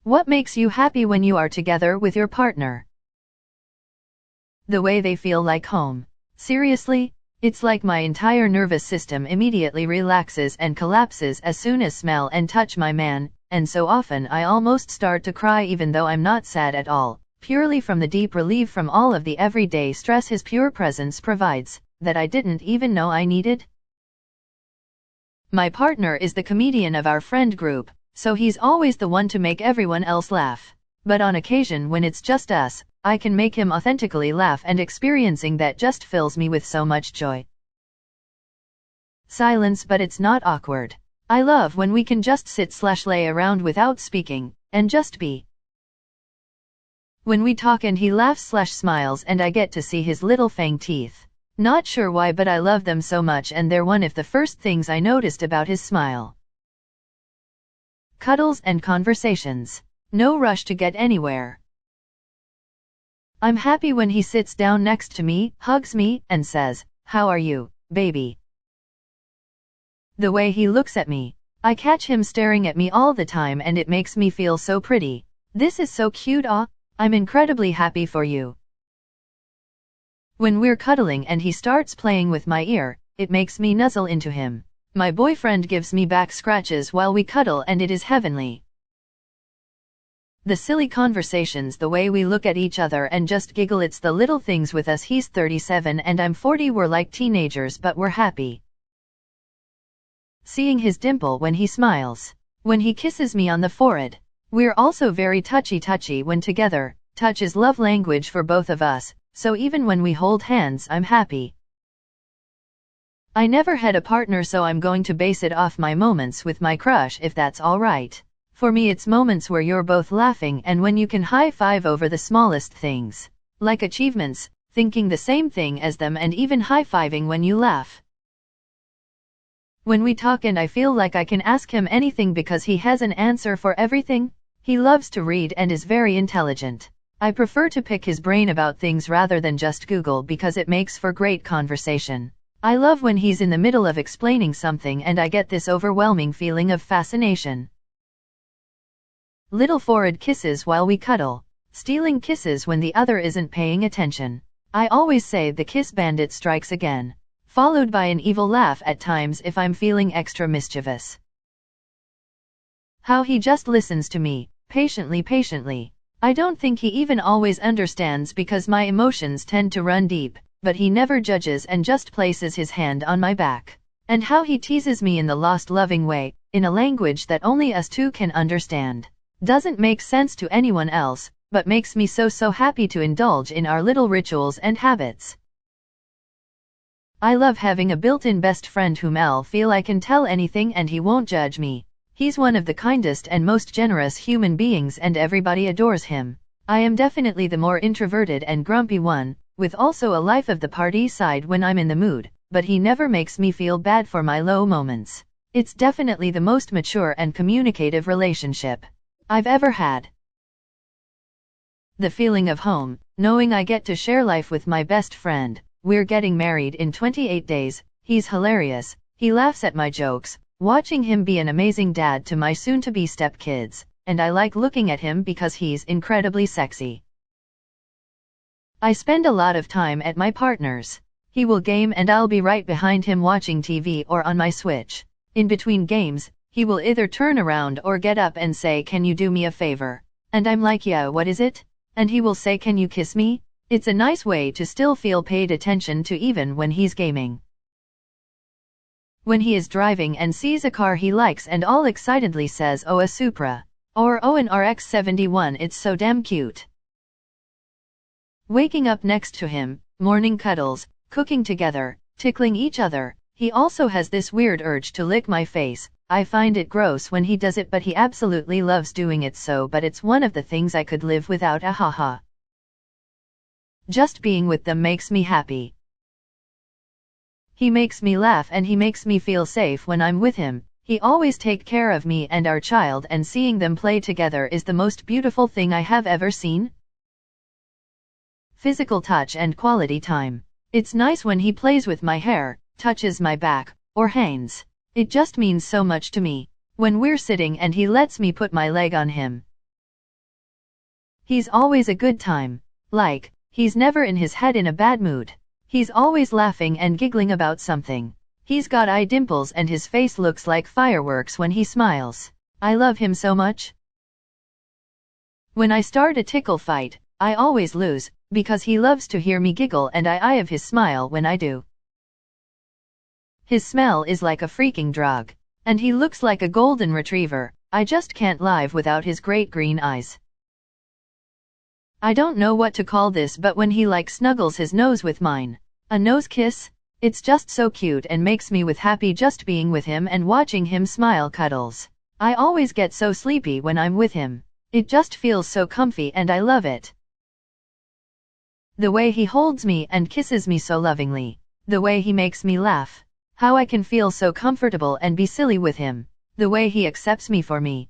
What makes you happy when you are together with your partner? The way they feel like home. Seriously, it's like my entire nervous system immediately relaxes and collapses as soon as smell and touch my man, and so often I almost start to cry even though I'm not sad at all, purely from the deep relief from all of the everyday stress his pure presence provides, that I didn't even know I needed. My partner is the comedian of our friend group, so he's always the one to make everyone else laugh. But on occasion when it's just us, I can make him authentically laugh, and experiencing that just fills me with so much joy. Silence, but it's not awkward. I love when we can just sit/lay around without speaking, and just be. When we talk and he laughs/smiles and I get to see his little fang teeth. Not sure why, but I love them so much, and they're one of the first things I noticed about his smile. Cuddles and conversations. No rush to get anywhere. I'm happy when he sits down next to me, hugs me, and says, "How are you, baby?" The way he looks at me. I catch him staring at me all the time and it makes me feel so pretty. This is so cute. I'm incredibly happy for you. When we're cuddling and he starts playing with my ear, it makes me nuzzle into him. My boyfriend gives me back scratches while we cuddle and it is heavenly. The silly conversations, the way we look at each other and just giggle, it's the little things with us. He's 37 and I'm 40, we're like teenagers but we're happy. Seeing his dimple when he smiles. When he kisses me on the forehead. We're also very touchy when together. Touch is love language for both of us, so even when we hold hands I'm happy. I never had a partner, so I'm going to base it off my moments with my crush, if that's alright. For me it's moments where you're both laughing and when you can high-five over the smallest things. Like achievements, thinking the same thing as them, and even high-fiving when you laugh. When we talk and I feel like I can ask him anything because he has an answer for everything. He loves to read and is very intelligent. I prefer to pick his brain about things rather than just Google because it makes for great conversation. I love when he's in the middle of explaining something and I get this overwhelming feeling of fascination. Little forehead kisses while we cuddle. Stealing kisses when the other isn't paying attention. I always say the kiss bandit strikes again. Followed by an evil laugh at times if I'm feeling extra mischievous. How he just listens to me, patiently. I don't think he even always understands because my emotions tend to run deep, but he never judges and just places his hand on my back. And how he teases me in the lost loving way, in a language that only us two can understand. Doesn't make sense to anyone else, but makes me so happy to indulge in our little rituals and habits. I love having a built-in best friend whom I'll feel I can tell anything and he won't judge me. He's one of the kindest and most generous human beings and everybody adores him. I am definitely the more introverted and grumpy one, with also a life of the party side when I'm in the mood, but he never makes me feel bad for my low moments. It's definitely the most mature and communicative relationship I've ever had. The feeling of home, knowing I get to share life with my best friend. We're getting married in 28 days, he's hilarious, he laughs at my jokes, watching him be an amazing dad to my soon-to-be stepkids, and I like looking at him because he's incredibly sexy. I spend a lot of time at my partner's. He will game and I'll be right behind him watching TV or on my Switch. In between games, he will either turn around or get up and say, "Can you do me a favor?" And I'm like, "Yeah, what is it?" And he will say, "Can you kiss me?" It's a nice way to still feel paid attention to even when he's gaming. When he is driving and sees a car he likes and all excitedly says, "Oh, a Supra," or "Oh, an RX-71, it's so damn cute." Waking up next to him, morning cuddles, cooking together, tickling each other. He also has this weird urge to lick my face. I find it gross when he does it, but he absolutely loves doing it, but it's one of the things I could live without. Haha. Just being with them makes me happy. He makes me laugh and he makes me feel safe when I'm with him. He always takes care of me and our child, and seeing them play together is the most beautiful thing I have ever seen. Physical touch and quality time. It's nice when he plays with my hair, touches my back, or hands. It just means so much to me. When we're sitting and he lets me put my leg on him. He's always a good time. Like, he's never in his head in a bad mood. He's always laughing and giggling about something. He's got eye dimples and his face looks like fireworks when he smiles. I love him so much. When I start a tickle fight, I always lose, because he loves to hear me giggle and I eye of his smile when I do. His smell is like a freaking drug. And he looks like a golden retriever. I just can't live without his great green eyes. I don't know what to call this, but when he snuggles his nose with mine. A nose kiss? It's just so cute and makes me with happy just being with him and watching him smile. Cuddles. I always get so sleepy when I'm with him. It just feels so comfy and I love it. The way he holds me and kisses me so lovingly. The way he makes me laugh. How I can feel so comfortable and be silly with him. The way he accepts me for me.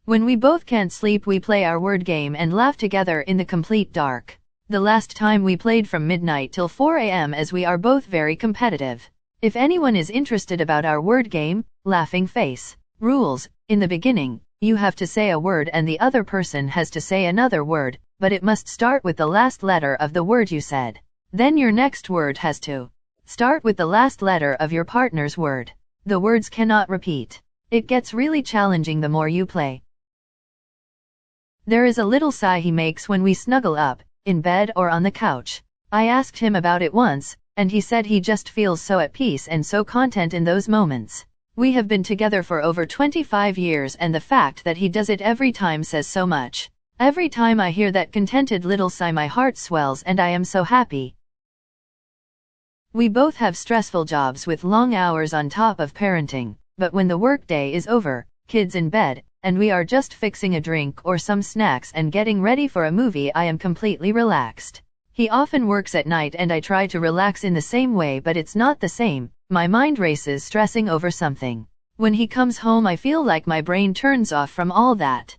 When we both can't sleep, we play our word game and laugh together in the complete dark. The last time we played from midnight till 4 a.m. as we are both very competitive. If anyone is interested about our word game, laughing face. Rules: in the beginning, you have to say a word and the other person has to say another word, but it must start with the last letter of the word you said. Then your next word has to start with the last letter of your partner's word. The words cannot repeat. It gets really challenging the more you play. There is a little sigh he makes when we snuggle up, in bed or on the couch. I asked him about it once, and he said he just feels so at peace and so content in those moments. We have been together for over 25 years and the fact that he does it every time says so much. Every time I hear that contented little sigh, my heart swells and I am so happy. We both have stressful jobs with long hours on top of parenting, but when the workday is over, kids in bed, and we are just fixing a drink or some snacks and getting ready for a movie, I am completely relaxed. He often works at night and I try to relax in the same way, but it's not the same. My mind races stressing over something. When he comes home, I feel like my brain turns off from all that.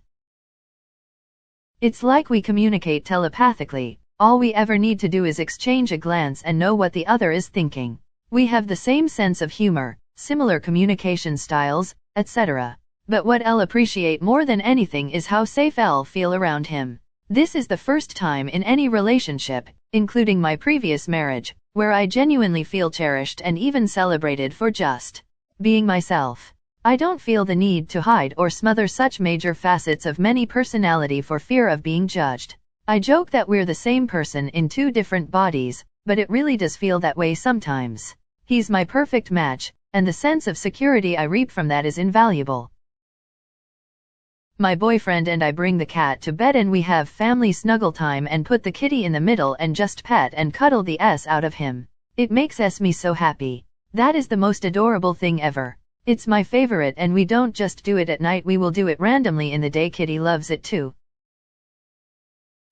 It's like we communicate telepathically. All we ever need to do is exchange a glance and know what the other is thinking. We have the same sense of humor, similar communication styles, etc. But what I'll appreciate more than anything is how safe I'll feel around him. This is the first time in any relationship, including my previous marriage, where I genuinely feel cherished and even celebrated for just being myself. I don't feel the need to hide or smother such major facets of many personality for fear of being judged. I joke that we're the same person in two different bodies, but it really does feel that way sometimes. He's my perfect match, and the sense of security I reap from that is invaluable. My boyfriend and I bring the cat to bed and we have family snuggle time and put the kitty in the middle and just pet and cuddle the S out of him. It makes me so happy. That is the most adorable thing ever. It's my favorite, and we don't just do it at night, we will do it randomly in the day. Kitty loves it too.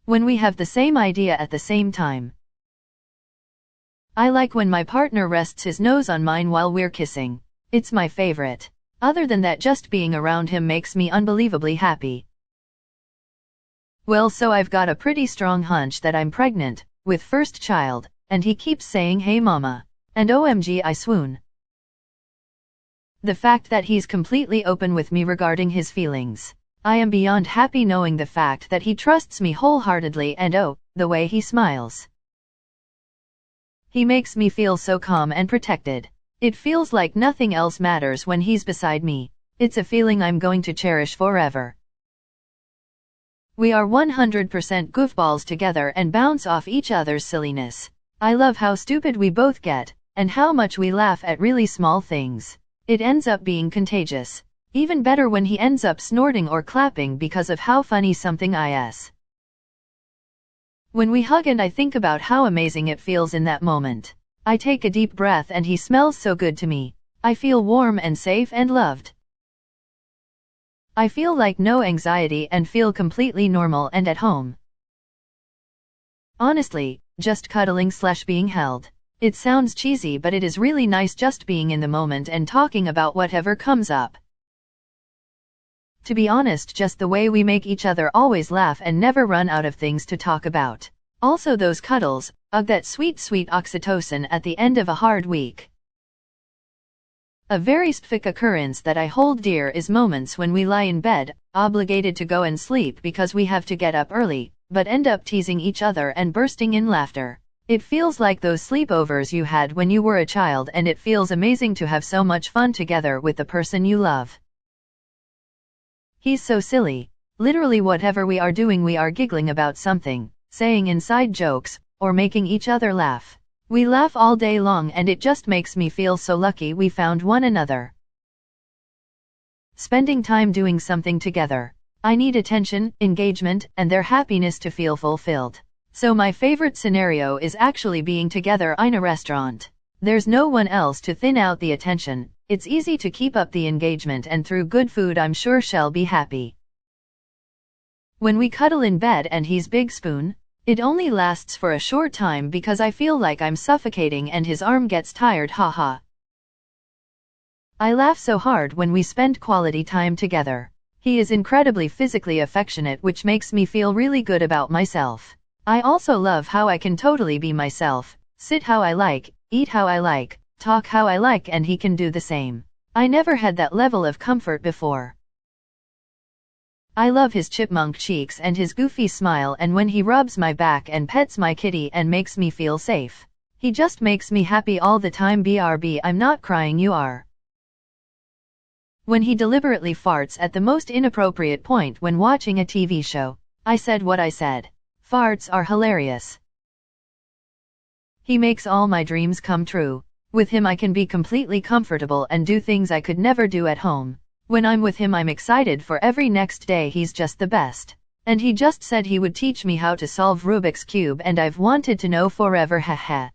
When we have the same idea at the same time. I like when my partner rests his nose on mine while we're kissing. It's my favorite. Other than that, just being around him makes me unbelievably happy. Well, so I've got a pretty strong hunch that I'm pregnant, with first child, and he keeps saying, "Hey mama." And OMG, I swoon. The fact that he's completely open with me regarding his feelings. I am beyond happy knowing the fact that he trusts me wholeheartedly, and oh, the way he smiles. He makes me feel so calm and protected. It feels like nothing else matters when he's beside me. It's a feeling I'm going to cherish forever. We are 100% goofballs together and bounce off each other's silliness. I love how stupid we both get, and how much we laugh at really small things. It ends up being contagious. Even better when he ends up snorting or clapping because of how funny something is. When we hug and I think about how amazing it feels in that moment. I take a deep breath and he smells so good to me. I feel warm and safe and loved. I feel like no anxiety and feel completely normal and at home. Honestly, just cuddling/being held. It sounds cheesy, but it is really nice just being in the moment and talking about whatever comes up. To be honest, just the way we make each other always laugh and never run out of things to talk about. Also those cuddles, ugh, that sweet oxytocin at the end of a hard week. A very specific occurrence that I hold dear is moments when we lie in bed, obligated to go and sleep because we have to get up early, but end up teasing each other and bursting in laughter. It feels like those sleepovers you had when you were a child, and it feels amazing to have so much fun together with the person you love. He's so silly. Literally whatever we are doing we are giggling about something, saying inside jokes, or making each other laugh. We laugh all day long and it just makes me feel so lucky we found one another. Spending time doing something together. I need attention, engagement, and their happiness to feel fulfilled. So my favorite scenario is actually being together in a restaurant. There's no one else to thin out the attention, it's easy to keep up the engagement, and through good food I'm sure she'll be happy. When we cuddle in bed and he's big spoon, it only lasts for a short time because I feel like I'm suffocating and his arm gets tired, haha. I laugh so hard when we spend quality time together. He is incredibly physically affectionate, which makes me feel really good about myself. I also love how I can totally be myself, sit how I like, eat how I like, talk how I like, and he can do the same. I never had that level of comfort before. I love his chipmunk cheeks and his goofy smile, and when he rubs my back and pets my kitty and makes me feel safe. He just makes me happy all the time. BRB, I'm not crying, you are. When he deliberately farts at the most inappropriate point when watching a TV show. I said what I said. Farts are hilarious. He makes all my dreams come true. With him I can be completely comfortable and do things I could never do at home. When I'm with him I'm excited for every next day. He's just the best. And he just said he would teach me how to solve Rubik's Cube, and I've wanted to know forever, haha.